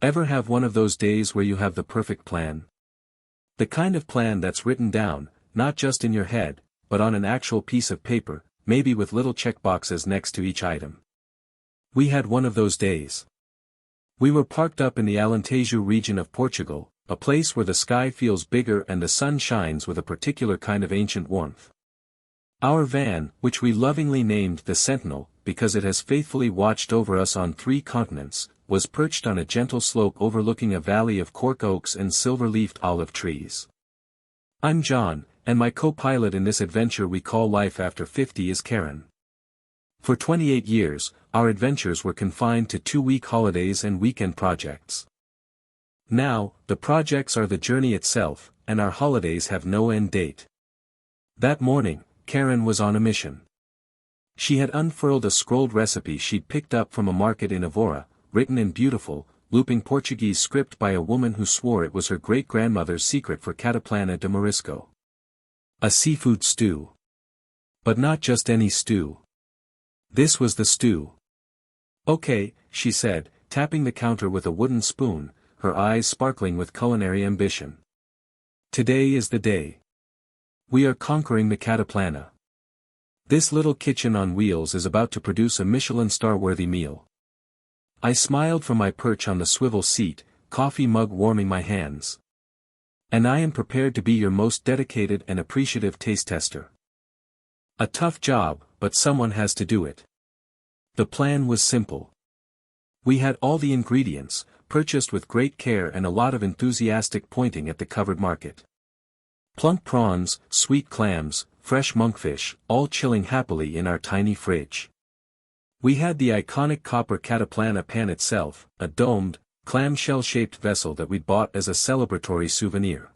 Ever have one of those days where you have the perfect plan? The kind of plan that's written down, not just in your head, but on an actual piece of paper, maybe with little checkboxes next to each item. We had one of those days. We were parked up in the Alentejo region of Portugal, a place where the sky feels bigger and the sun shines with a particular kind of ancient warmth. Our van, which we lovingly named the Sentinel, because it has faithfully watched over us on 3 continents, was perched on a gentle slope overlooking a valley of cork oaks and silver-leafed olive trees. I'm John, and my co-pilot in this adventure we call life after 50 is Karen. For 28 years, our adventures were confined to 2-week holidays and weekend projects. Now, the projects are the journey itself, and our holidays have no end date. That morning, Karen was on a mission. She had unfurled a scrolled recipe she'd picked up from a market in Evora, written in beautiful, looping Portuguese script by a woman who swore it was her great-grandmother's secret for cataplana de marisco. A seafood stew. But not just any stew. This was the stew. Okay, she said, tapping the counter with a wooden spoon, her eyes sparkling with culinary ambition. Today is the day. We are conquering the cataplana. This little kitchen on wheels is about to produce a Michelin star-worthy meal. I smiled from my perch on the swivel seat, coffee mug warming my hands. And I am prepared to be your most dedicated and appreciative taste tester. A tough job, but someone has to do it. The plan was simple. We had all the ingredients, purchased with great care and a lot of enthusiastic pointing at the covered market. Plump prawns, sweet clams, fresh monkfish, all chilling happily in our tiny fridge. We had the iconic copper cataplana pan itself, a domed, clamshell-shaped vessel that we'd bought as a celebratory souvenir.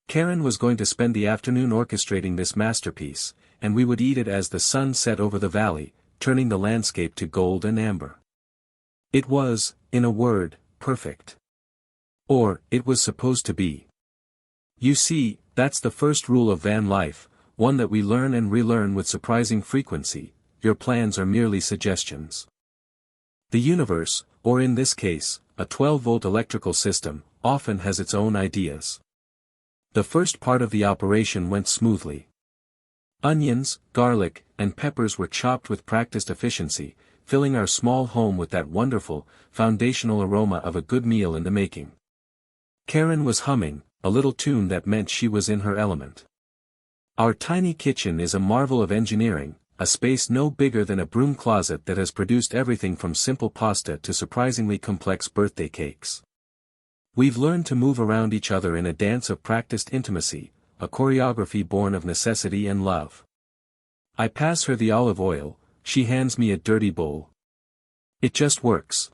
Karen was going to spend the afternoon orchestrating this masterpiece, and we would eat it as the sun set over the valley, turning the landscape to gold and amber. It was, in a word, perfect. Or, it was supposed to be. You see, that's the first rule of van life, one that we learn and relearn with surprising frequency: your plans are merely suggestions. The universe, or in this case, a 12-volt electrical system, often has its own ideas. The first part of the operation went smoothly. Onions, garlic, and peppers were chopped with practiced efficiency, filling our small home with that wonderful, foundational aroma of a good meal in the making. Karen was humming, a little tune that meant she was in her element. Our tiny kitchen is a marvel of engineering, a space no bigger than a broom closet that has produced everything from simple pasta to surprisingly complex birthday cakes. We've learned to move around each other in a dance of practiced intimacy, a choreography born of necessity and love. I pass her the olive oil, she hands me a dirty bowl. It just works.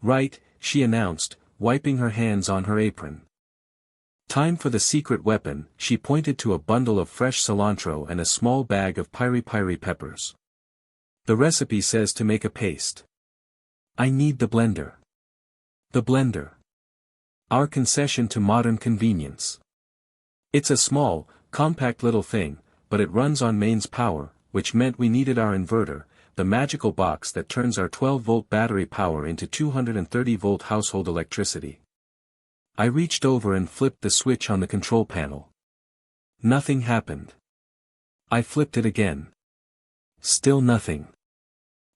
Right, she announced, wiping her hands on her apron. Time for the secret weapon, she pointed to a bundle of fresh cilantro and a small bag of piri-piri peppers. The recipe says to make a paste. I need the blender. The blender. Our concession to modern convenience. It's a small, compact little thing, but it runs on mains power, which meant we needed our inverter, the magical box that turns our 12-volt battery power into 230-volt household electricity. I reached over and flipped the switch on the control panel. Nothing happened. I flipped it again. Still nothing.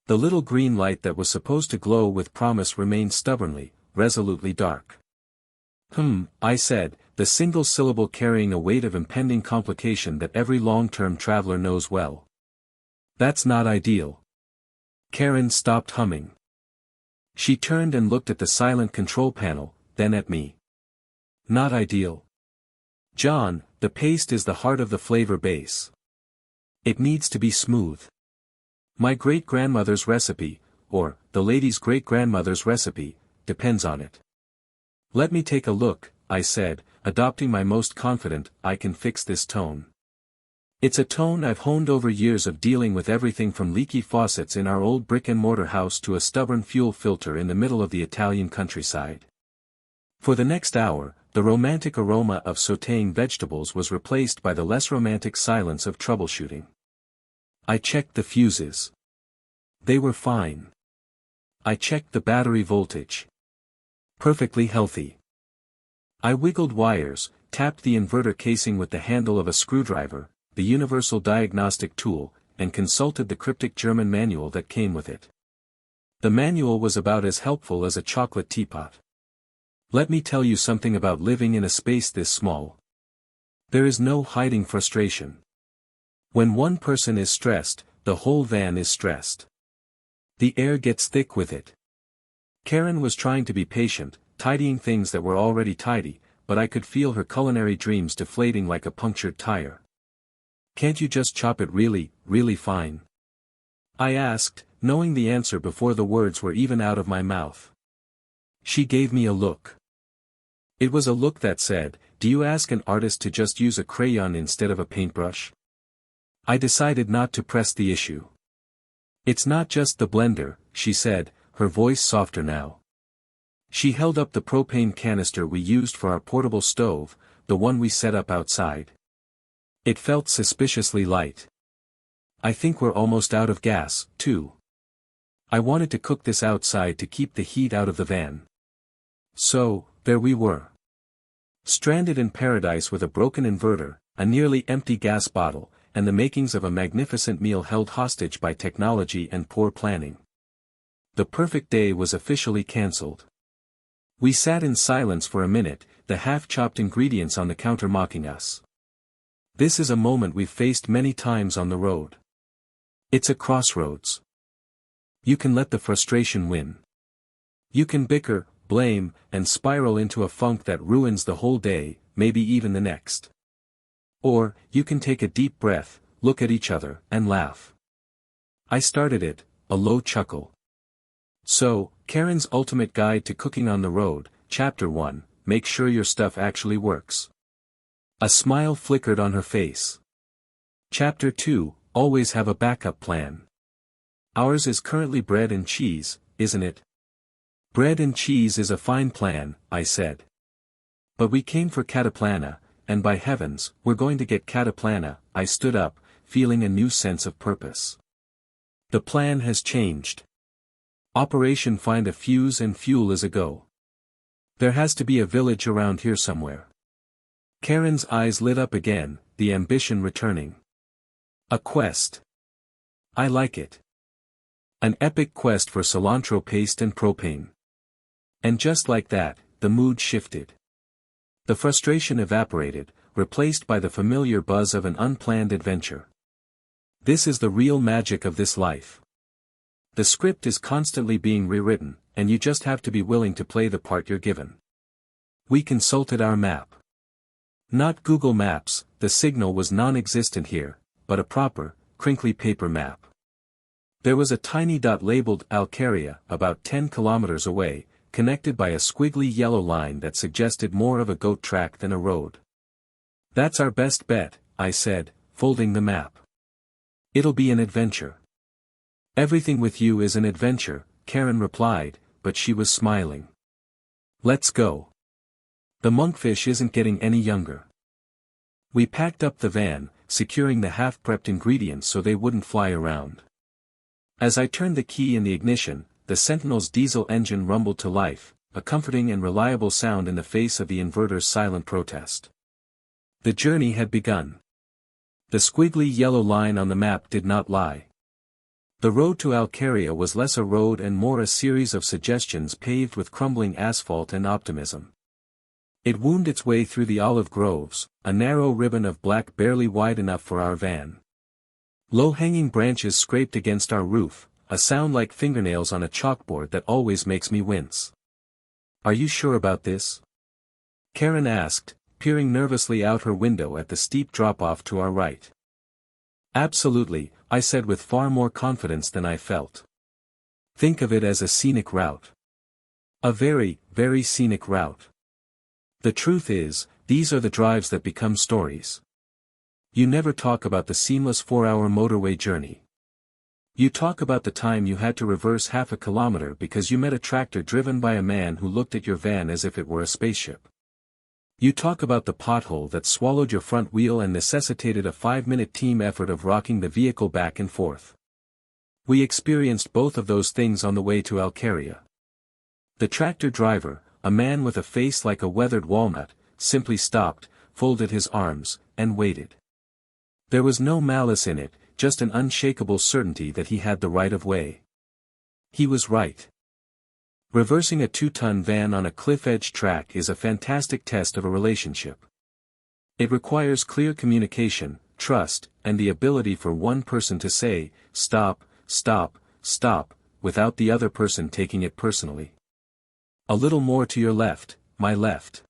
The little green light that was supposed to glow with promise remained stubbornly, resolutely dark. I said, the single syllable carrying a weight of impending complication that every long-term traveler knows well. That's not ideal. Karen stopped humming. She turned and looked at the silent control panel, then at me. Not ideal. John, the paste is the heart of the flavor base. It needs to be smooth. My great-grandmother's recipe, or the lady's great-grandmother's recipe, depends on it. Let me take a look, I said, adopting my most confident, I can fix this tone. It's a tone I've honed over years of dealing with everything from leaky faucets in our old brick-and-mortar house to a stubborn fuel filter in the middle of the Italian countryside. For the next hour, the romantic aroma of sautéing vegetables was replaced by the less romantic silence of troubleshooting. I checked the fuses. They were fine. I checked the battery voltage. Perfectly healthy. I wiggled wires, tapped the inverter casing with the handle of a screwdriver, the universal diagnostic tool, and consulted the cryptic German manual that came with it. The manual was about as helpful as a chocolate teapot. Let me tell you something about living in a space this small. There is no hiding frustration. When one person is stressed, the whole van is stressed. The air gets thick with it. Karen was trying to be patient, tidying things that were already tidy, but I could feel her culinary dreams deflating like a punctured tire. Can't you just chop it really, really fine? I asked, knowing the answer before the words were even out of my mouth. She gave me a look. It was a look that said, "Do you ask an artist to just use a crayon instead of a paintbrush?" I decided not to press the issue. "It's not just the blender," she said, her voice softer now. She held up the propane canister we used for our portable stove, the one we set up outside. It felt suspiciously light. "I think we're almost out of gas, too. I wanted to cook this outside to keep the heat out of the van." So, there we were. Stranded in paradise with a broken inverter, a nearly empty gas bottle, and the makings of a magnificent meal held hostage by technology and poor planning. The perfect day was officially cancelled. We sat in silence for a minute, the half-chopped ingredients on the counter mocking us. This is a moment we've faced many times on the road. It's a crossroads. You can let the frustration win. You can bicker, blame, and spiral into a funk that ruins the whole day, maybe even the next. Or, you can take a deep breath, look at each other, and laugh. I started it, a low chuckle. So, Karen's Ultimate Guide to Cooking on the Road, Chapter 1, Make Sure Your Stuff Actually Works. A smile flickered on her face. Chapter 2, Always Have a Backup Plan. Ours is currently bread and cheese, isn't it? Bread and cheese is a fine plan, I said. But we came for Cataplana, and by heavens, we're going to get Cataplana. I stood up, feeling a new sense of purpose. The plan has changed. Operation Find a Fuse and Fuel is a go. There has to be a village around here somewhere. Karen's eyes lit up again, the ambition returning. A quest. I like it. An epic quest for cilantro paste and propane. And just like that, the mood shifted. The frustration evaporated, replaced by the familiar buzz of an unplanned adventure. This is the real magic of this life. The script is constantly being rewritten, and you just have to be willing to play the part you're given. We consulted our map. Not Google Maps, the signal was non-existent here, but a proper, crinkly paper map. There was a tiny dot labeled Alcaria, about 10 kilometers away, connected by a squiggly yellow line that suggested more of a goat track than a road. That's our best bet, I said, folding the map. It'll be an adventure. Everything with you is an adventure, Karen replied, but she was smiling. Let's go. The monkfish isn't getting any younger. We packed up the van, securing the half-prepped ingredients so they wouldn't fly around. As I turned the key in the ignition, the Sentinel's diesel engine rumbled to life, a comforting and reliable sound in the face of the inverter's silent protest. The journey had begun. The squiggly yellow line on the map did not lie. The road to Alcaria was less a road and more a series of suggestions paved with crumbling asphalt and optimism. It wound its way through the olive groves, a narrow ribbon of black barely wide enough for our van. Low-hanging branches scraped against our roof, a sound like fingernails on a chalkboard that always makes me wince. Are you sure about this? Karen asked, peering nervously out her window at the steep drop-off to our right. Absolutely, I said with far more confidence than I felt. Think of it as a scenic route. A very, very scenic route. The truth is, these are the drives that become stories. You never talk about the seamless 4-hour motorway journey. You talk about the time you had to reverse half a kilometer because you met a tractor driven by a man who looked at your van as if it were a spaceship. You talk about the pothole that swallowed your front wheel and necessitated a 5-minute team effort of rocking the vehicle back and forth. We experienced both of those things on the way to Alcaria. The tractor driver, a man with a face like a weathered walnut, simply stopped, folded his arms, and waited. There was no malice in it, just an unshakable certainty that he had the right of way. He was right. Reversing a 2-ton van on a cliff-edge track is a fantastic test of a relationship. It requires clear communication, trust, and the ability for one person to say, "Stop, stop, stop," without the other person taking it personally. "A little more to your left, my left,"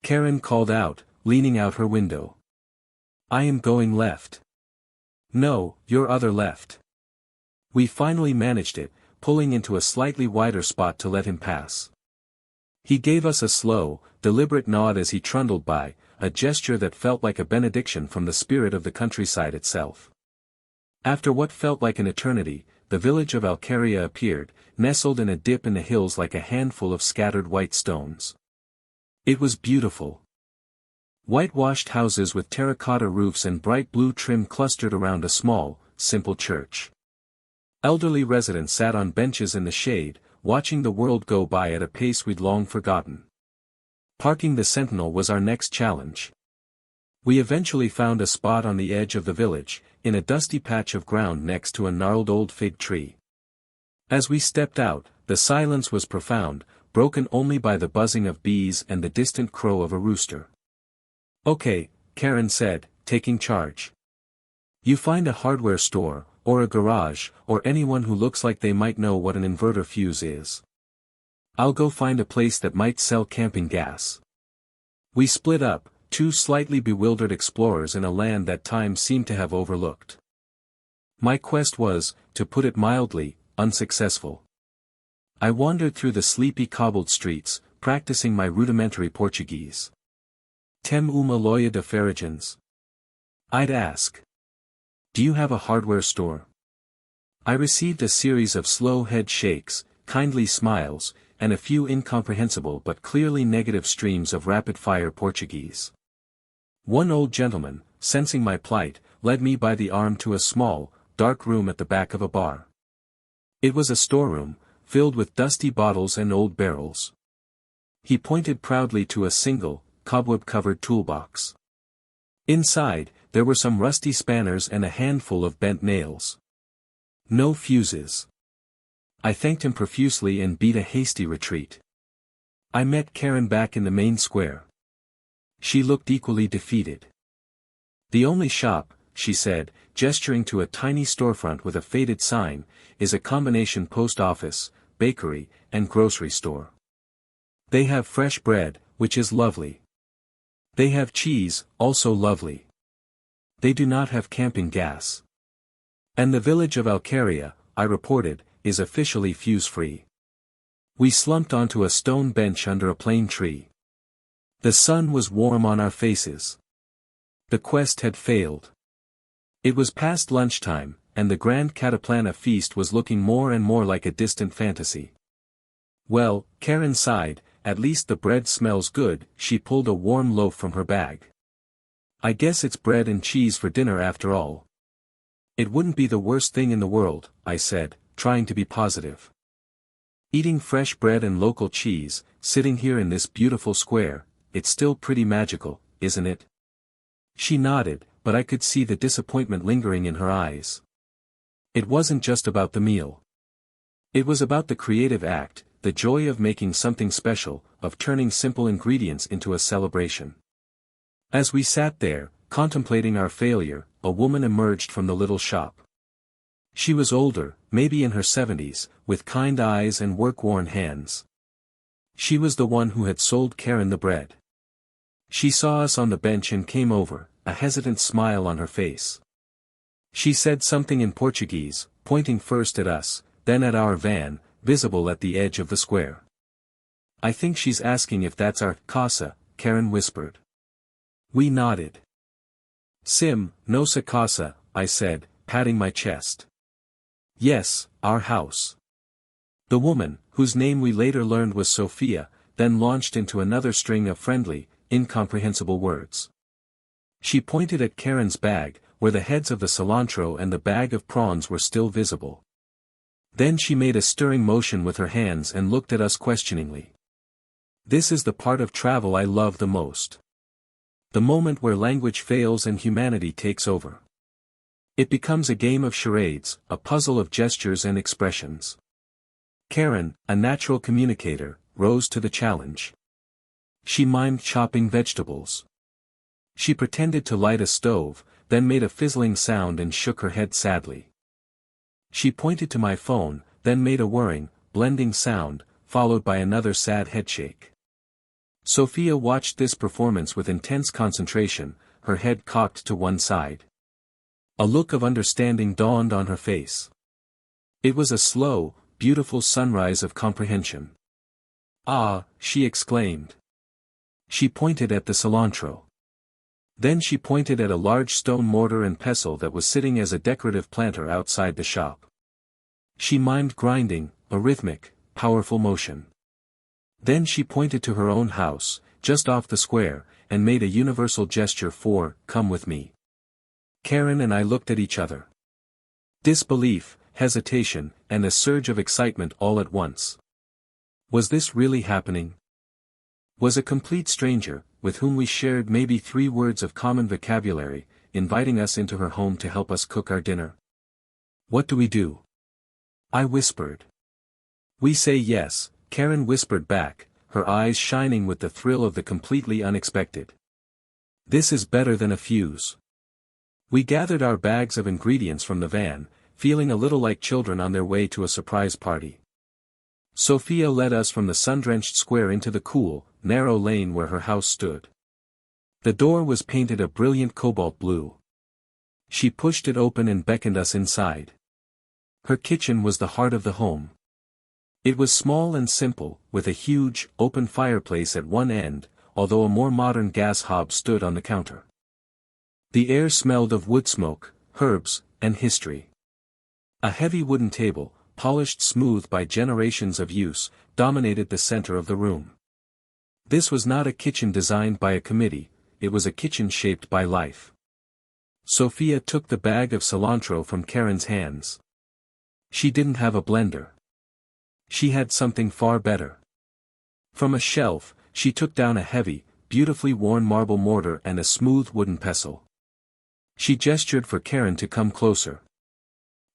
Karen called out, leaning out her window. "I am going left." "No, your other left." We finally managed it, pulling into a slightly wider spot to let him pass. He gave us a slow, deliberate nod as he trundled by, a gesture that felt like a benediction from the spirit of the countryside itself. After what felt like an eternity, the village of Alcaria appeared, nestled in a dip in the hills like a handful of scattered white stones. It was beautiful. Whitewashed houses with terracotta roofs and bright blue trim clustered around a small, simple church. Elderly residents sat on benches in the shade, watching the world go by at a pace we'd long forgotten. Parking the Sentinel was our next challenge. We eventually found a spot on the edge of the village, in a dusty patch of ground next to a gnarled old fig tree. As we stepped out, the silence was profound, broken only by the buzzing of bees and the distant crow of a rooster. "Okay," Karen said, taking charge. "You find a hardware store, or a garage, or anyone who looks like they might know what an inverter fuse is. I'll go find a place that might sell camping gas." We split up, two slightly bewildered explorers in a land that time seemed to have overlooked. My quest was, to put it mildly, unsuccessful. I wandered through the sleepy cobbled streets, practicing my rudimentary Portuguese. "Tem uma loja de ferragens?" I'd ask. "Do you have a hardware store?" I received a series of slow head shakes, kindly smiles, and a few incomprehensible but clearly negative streams of rapid-fire Portuguese. One old gentleman, sensing my plight, led me by the arm to a small, dark room at the back of a bar. It was a storeroom, filled with dusty bottles and old barrels. He pointed proudly to a single, cobweb-covered toolbox. Inside, there were some rusty spanners and a handful of bent nails. No fuses. I thanked him profusely and beat a hasty retreat. I met Karen back in the main square. She looked equally defeated. "The only shop," she said, gesturing to a tiny storefront with a faded sign, "is a combination post office, bakery, and grocery store. They have fresh bread, which is lovely. They have cheese, also lovely. They do not have camping gas. And the village of Alcaria, I reported, is officially fuse-free." We slumped onto a stone bench under a plane tree. The sun was warm on our faces. The quest had failed. It was past lunchtime, and the grand Cataplana feast was looking more and more like a distant fantasy. "Well," Karen sighed, "at least the bread smells good." She pulled a warm loaf from her bag. "I guess it's bread and cheese for dinner after all." "It wouldn't be the worst thing in the world," I said, trying to be positive. "Eating fresh bread and local cheese, sitting here in this beautiful square, it's still pretty magical, isn't it?" She nodded, but I could see the disappointment lingering in her eyes. It wasn't just about the meal. It was about the creative act, the joy of making something special, of turning simple ingredients into a celebration. As we sat there, contemplating our failure, a woman emerged from the little shop. She was older, maybe in her 70s, with kind eyes and work-worn hands. She was the one who had sold Karen the bread. She saw us on the bench and came over, a hesitant smile on her face. She said something in Portuguese, pointing first at us, then at our van, visible at the edge of the square. "I think she's asking if that's our casa," Karen whispered. We nodded. "Sim, nossa casa," I said, patting my chest. "Yes, our house." The woman, whose name we later learned was Sophia, then launched into another string of friendly, incomprehensible words. She pointed at Karen's bag, where the heads of the cilantro and the bag of prawns were still visible. Then she made a stirring motion with her hands and looked at us questioningly. This is the part of travel I love the most. The moment where language fails and humanity takes over. It becomes a game of charades, a puzzle of gestures and expressions. Karen, a natural communicator, rose to the challenge. She mimed chopping vegetables. She pretended to light a stove, then made a fizzling sound and shook her head sadly. She pointed to my phone, then made a whirring, blending sound, followed by another sad headshake. Sophia watched this performance with intense concentration, her head cocked to one side. A look of understanding dawned on her face. It was a slow, beautiful sunrise of comprehension. "Ah," she exclaimed. She pointed at the cilantro. Then she pointed at a large stone mortar and pestle that was sitting as a decorative planter outside the shop. She mimed grinding, a rhythmic, powerful motion. Then she pointed to her own house, just off the square, and made a universal gesture for, "Come with me." Karen and I looked at each other. Disbelief, hesitation, and a surge of excitement all at once. Was this really happening? Was a complete stranger, with whom we shared maybe 3 words of common vocabulary, inviting us into her home to help us cook our dinner? "What do we do?" I whispered. "We say yes," Karen whispered back, her eyes shining with the thrill of the completely unexpected. "This is better than a fuse." We gathered our bags of ingredients from the van, feeling a little like children on their way to a surprise party. Sophia led us from the sun-drenched square into the cool, narrow lane where her house stood. The door was painted a brilliant cobalt blue. She pushed it open and beckoned us inside. Her kitchen was the heart of the home. It was small and simple, with a huge, open fireplace at one end, although a more modern gas hob stood on the counter. The air smelled of wood smoke, herbs, and history. A heavy wooden table, polished smooth by generations of use, dominated the center of the room. This was not a kitchen designed by a committee, it was a kitchen shaped by life. Sophia took the bag of cilantro from Karen's hands. She didn't have a blender. She had something far better. From a shelf, she took down a heavy, beautifully worn marble mortar and a smooth wooden pestle. She gestured for Karen to come closer.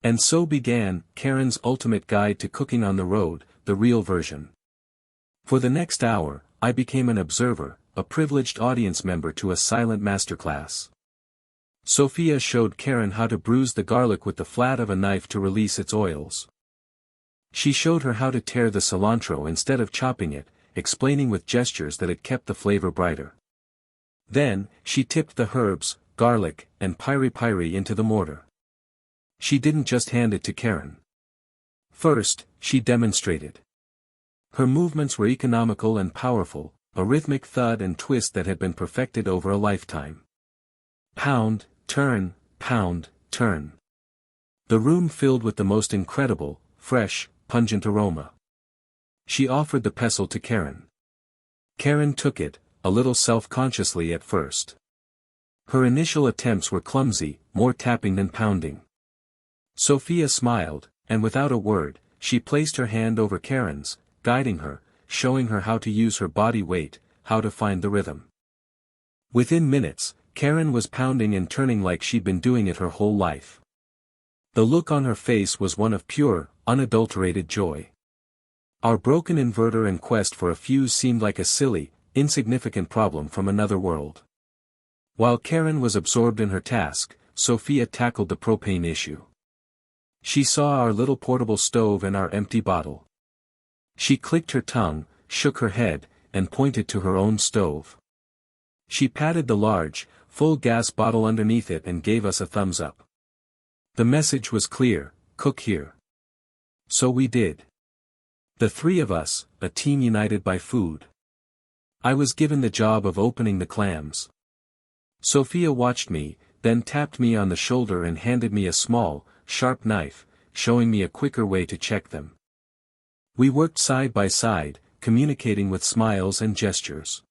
And so began Karen's ultimate guide to cooking on the road, the real version. For the next hour, I became an observer, a privileged audience member to a silent masterclass. Sophia showed Karen how to bruise the garlic with the flat of a knife to release its oils. She showed her how to tear the cilantro instead of chopping it, explaining with gestures that it kept the flavor brighter. Then, she tipped the herbs, garlic, and piri-piri into the mortar. She didn't just hand it to Karen. First, she demonstrated. Her movements were economical and powerful, a rhythmic thud and twist that had been perfected over a lifetime. Pound, turn, pound, turn. The room filled with the most incredible, fresh, pungent aroma. She offered the pestle to Karen. Karen took it, a little self-consciously at first. Her initial attempts were clumsy, more tapping than pounding. Sophia smiled, and without a word, she placed her hand over Karen's, guiding her, showing her how to use her body weight, how to find the rhythm. Within minutes, Karen was pounding and turning like she'd been doing it her whole life. The look on her face was one of pure, unadulterated joy. Our broken inverter and quest for a fuse seemed like a silly, insignificant problem from another world. While Karen was absorbed in her task, Sophia tackled the propane issue. She saw our little portable stove and our empty bottle. She clicked her tongue, shook her head, and pointed to her own stove. She patted the large, full gas bottle underneath it and gave us a thumbs up. The message was clear: cook here. So we did. The 3 of us, a team united by food. I was given the job of opening the clams. Sophia watched me, then tapped me on the shoulder and handed me a small, sharp knife, showing me a quicker way to check them. We worked side by side, communicating with smiles and gestures.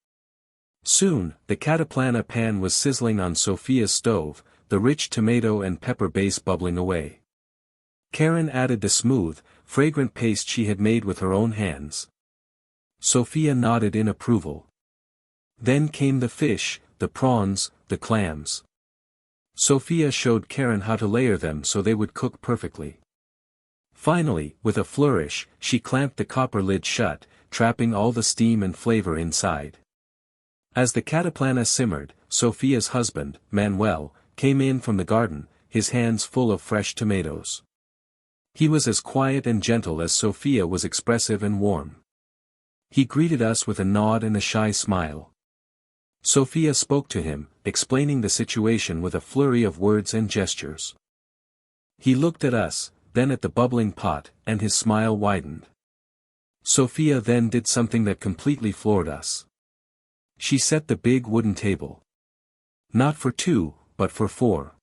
Soon, the cataplana pan was sizzling on Sophia's stove, the rich tomato and pepper base bubbling away. Karen added the smooth, fragrant paste she had made with her own hands. Sophia nodded in approval. Then came the fish, the prawns, the clams. Sophia showed Karen how to layer them so they would cook perfectly. Finally, with a flourish, she clamped the copper lid shut, trapping all the steam and flavor inside. As the cataplana simmered, Sophia's husband, Manuel, came in from the garden, his hands full of fresh tomatoes. He was as quiet and gentle as Sophia was expressive and warm. He greeted us with a nod and a shy smile. Sophia spoke to him, explaining the situation with a flurry of words and gestures. He looked at us, then at the bubbling pot, and his smile widened. Sophia then did something that completely floored us. She set the big wooden table. Not for two, but for four.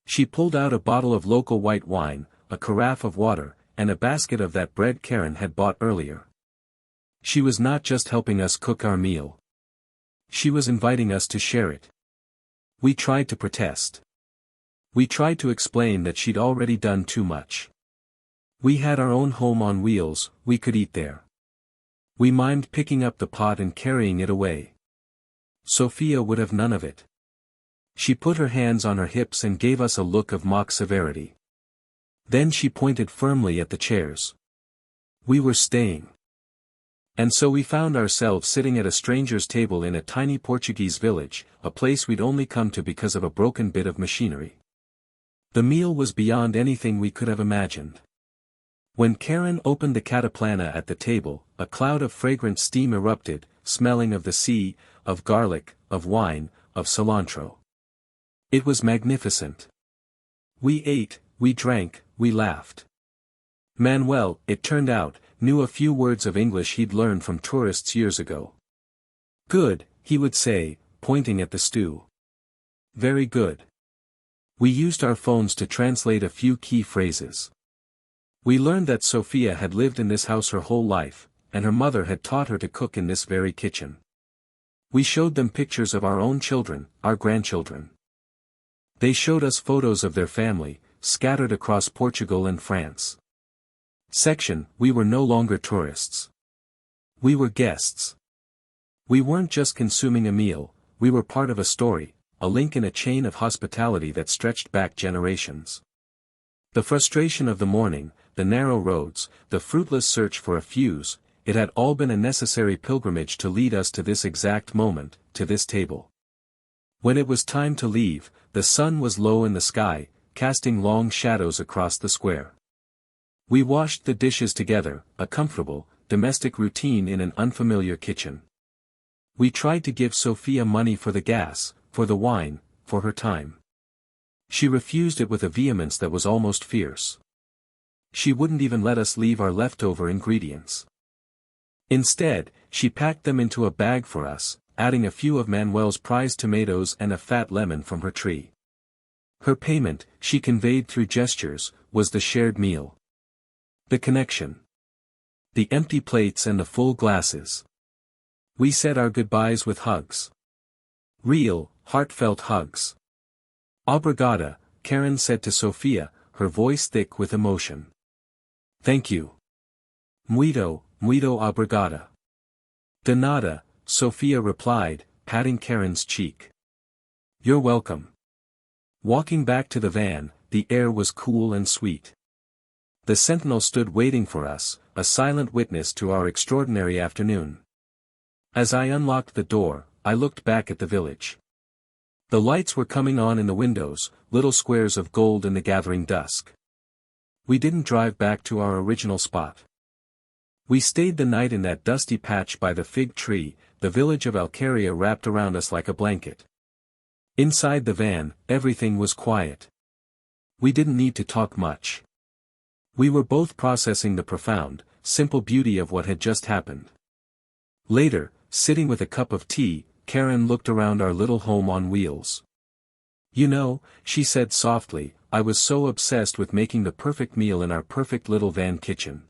She pulled out a bottle of local white wine, a carafe of water, and a basket of that bread Karen had bought earlier. She was not just helping us cook our meal. She was inviting us to share it. We tried to protest. We tried to explain that she'd already done too much. We had our own home on wheels, we could eat there. We mimed picking up the pot and carrying it away. Sophia would have none of it. She put her hands on her hips and gave us a look of mock severity. Then she pointed firmly at the chairs. We were staying. And so we found ourselves sitting at a stranger's table in a tiny Portuguese village, a place we'd only come to because of a broken bit of machinery. The meal was beyond anything we could have imagined. When Karen opened the cataplana at the table, a cloud of fragrant steam erupted, smelling of the sea, of garlic, of wine, of cilantro. It was magnificent. We ate, we drank, we laughed. Manuel, it turned out, knew a few words of English he'd learned from tourists years ago. Good, he would say, pointing at the stew. Very good. We used our phones to translate a few key phrases. We learned that Sophia had lived in this house her whole life, and her mother had taught her to cook in this very kitchen. We showed them pictures of our own children, our grandchildren. They showed us photos of their family, scattered across Portugal and France. We were no longer tourists. We were guests. We weren't just consuming a meal, we were part of a story, a link in a chain of hospitality that stretched back generations. The frustration of the morning, the narrow roads, the fruitless search for a fuse, it had all been a necessary pilgrimage to lead us to this exact moment, to this table. When it was time to leave, the sun was low in the sky, casting long shadows across the square. We washed the dishes together, a comfortable, domestic routine in an unfamiliar kitchen. We tried to give Sophia money for the gas, for the wine, for her time. She refused it with a vehemence that was almost fierce. She wouldn't even let us leave our leftover ingredients. Instead, she packed them into a bag for us, adding a few of Manuel's prized tomatoes and a fat lemon from her tree. Her payment, she conveyed through gestures, was the shared meal. The connection. The empty plates and the full glasses. We said our goodbyes with hugs. Real, heartfelt hugs. Obrigada, Karen said to Sophia, her voice thick with emotion. Thank you. Muito obrigada. De nada, Sophia replied, patting Karen's cheek. You're welcome. Walking back to the van, the air was cool and sweet. The sentinel stood waiting for us, a silent witness to our extraordinary afternoon. As I unlocked the door, I looked back at the village. The lights were coming on in the windows, little squares of gold in the gathering dusk. We didn't drive back to our original spot. We stayed the night in that dusty patch by the fig tree, the village of Alcaria wrapped around us like a blanket. Inside the van, everything was quiet. We didn't need to talk much. We were both processing the profound, simple beauty of what had just happened. Later, sitting with a cup of tea, Karen looked around our little home on wheels. You know, she said softly, I was so obsessed with making the perfect meal in our perfect little van kitchen.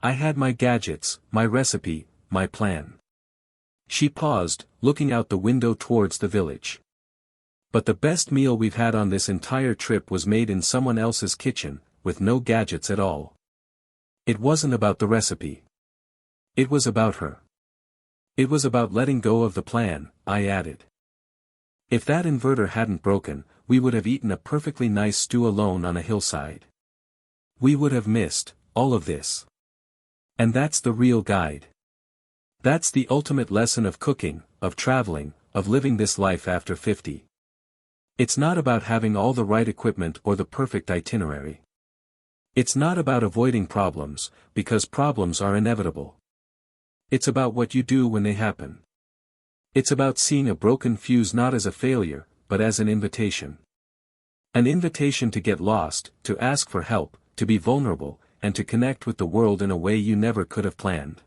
I had my gadgets, my recipe, my plan. She paused, looking out the window towards the village. But the best meal we've had on this entire trip was made in someone else's kitchen, with no gadgets at all. It wasn't about the recipe. It was about her. It was about letting go of the plan, I added. If that inverter hadn't broken, we would have eaten a perfectly nice stew alone on a hillside. We would have missed all of this. And that's the real guide. That's the ultimate lesson of cooking, of traveling, of living this life after 50. It's not about having all the right equipment or the perfect itinerary. It's not about avoiding problems, because problems are inevitable. It's about what you do when they happen. It's about seeing a broken fuse not as a failure, but as an invitation. An invitation to get lost, to ask for help, to be vulnerable, and to connect with the world in a way you never could have planned.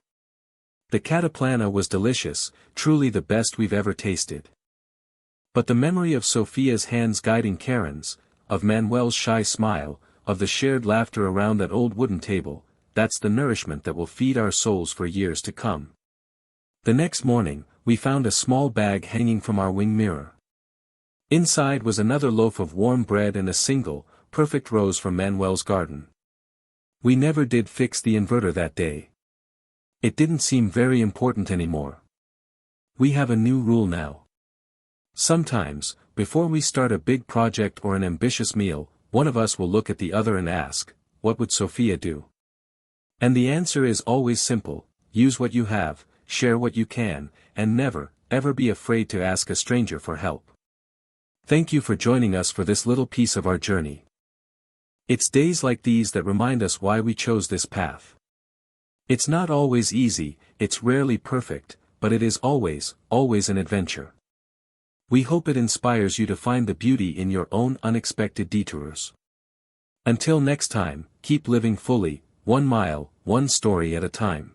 The cataplana was delicious, truly the best we've ever tasted. But the memory of Sophia's hands guiding Karen's, of Manuel's shy smile, of the shared laughter around that old wooden table, that's the nourishment that will feed our souls for years to come. The next morning, we found a small bag hanging from our wing mirror. Inside was another loaf of warm bread and a single, perfect rose from Manuel's garden. We never did fix the inverter that day. It didn't seem very important anymore. We have a new rule now. Sometimes, before we start a big project or an ambitious meal, one of us will look at the other and ask, what would Sophia do? And the answer is always simple: use what you have, share what you can, and never, ever be afraid to ask a stranger for help. Thank you for joining us for this little piece of our journey. It's days like these that remind us why we chose this path. It's not always easy, it's rarely perfect, but it is always, always an adventure. We hope it inspires you to find the beauty in your own unexpected detours. Until next time, keep living fully, 1 mile, 1 story at a time.